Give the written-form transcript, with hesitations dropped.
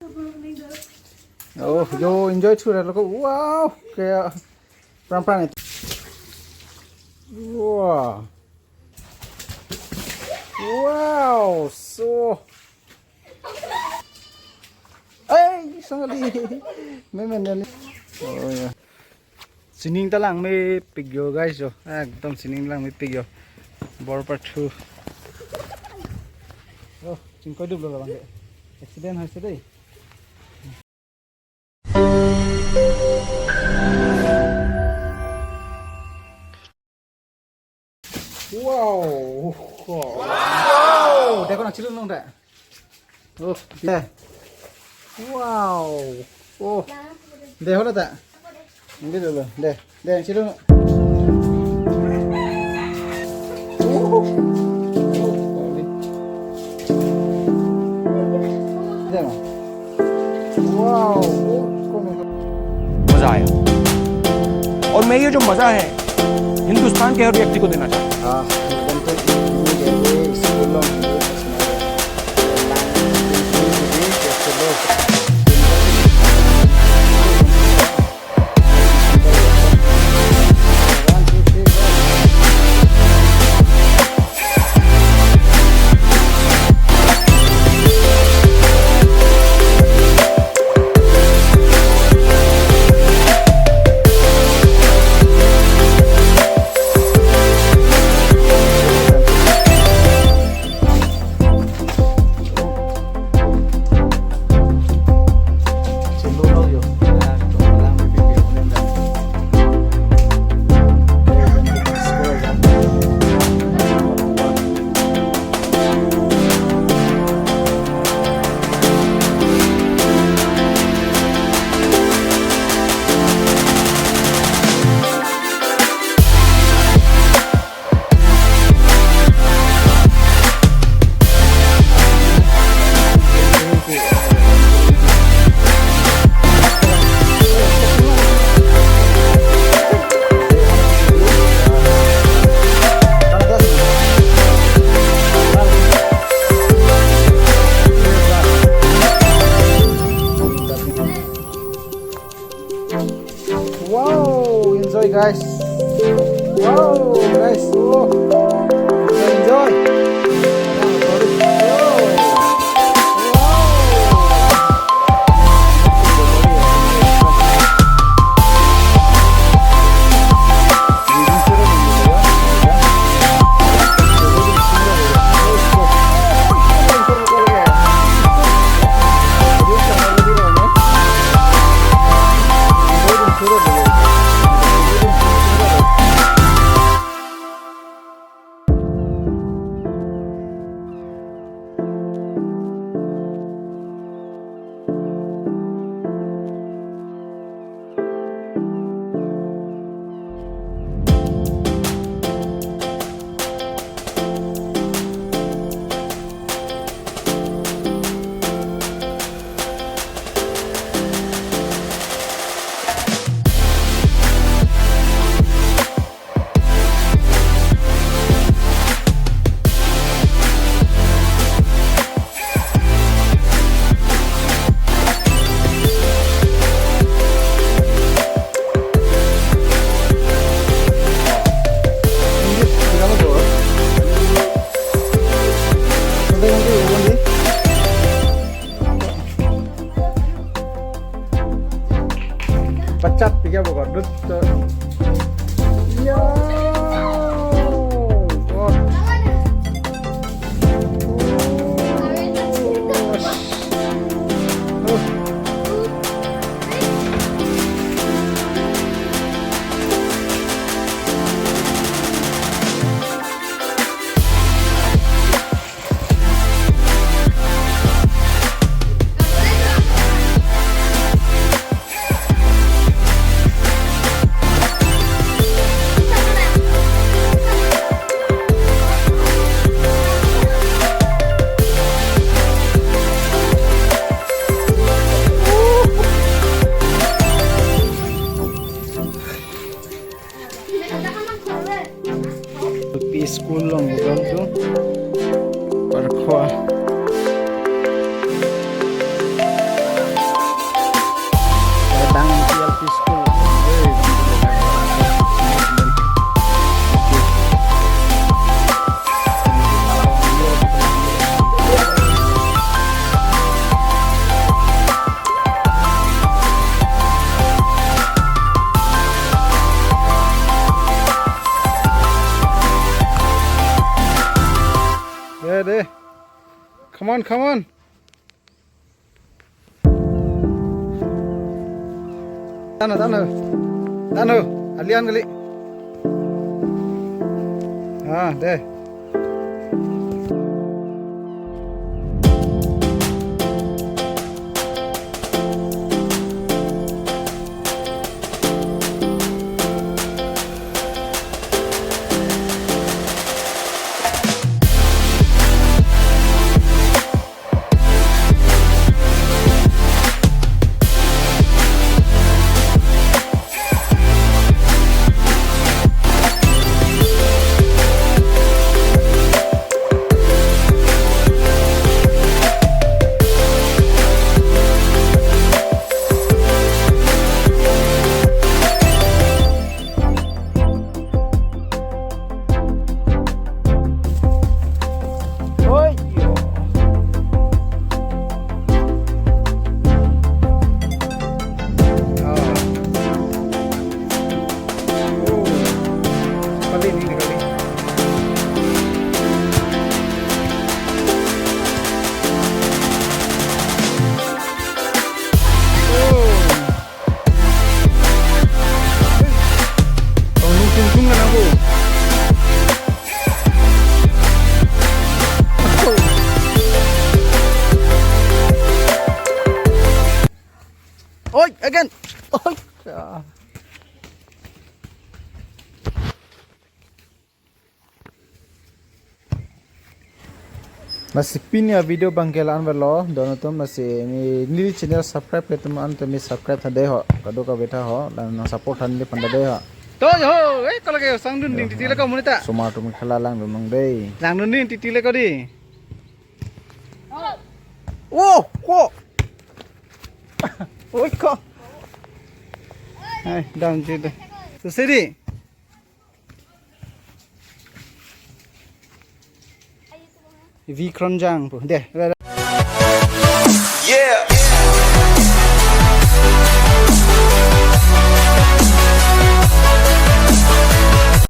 Oh, yo enjoy too. Look, wow, kayak perang-perang itu. Wow, wow, so. Sorry, memang ini. Oh ya. Sining talang may pigyo guys yo. Ekdom sining lang may pigyo. Bor part 2. Oh, chingkoy dublo lang bangke. Accident hoise dei. Wow. Wow. দেখো না ছিল নোটা। Oh, deh. Wow. Oh. Deh holo ta? Ini dulu. Deh. Deh situ. Wow. मजा आया और मैं ये जो मजा है हिंदुस्तान के हर व्यक्ति को देना चाहता हूँ। Wow, enjoy guys. Wow, guys. Oh, enjoy. Pecat tiga pokok dut. Ya. Wah. Come on, come on. Tano. Alian kali. Deh. Oi, again. Oi. Masih pinya video bangkelan berlo, dono tu masih ni channel subscribe ke teman tu mi subscribe thade ho, kado ka beta ho, dan support thande pandade ho. To ho, kalau ke sang dun ding titile ka munita. Suma tu mi khala lang memang dei. Lang dun ding titile ka di. Oh, kok. Oi kok. Hai, down situ. Susiri. Vi kronjang tu. Deh.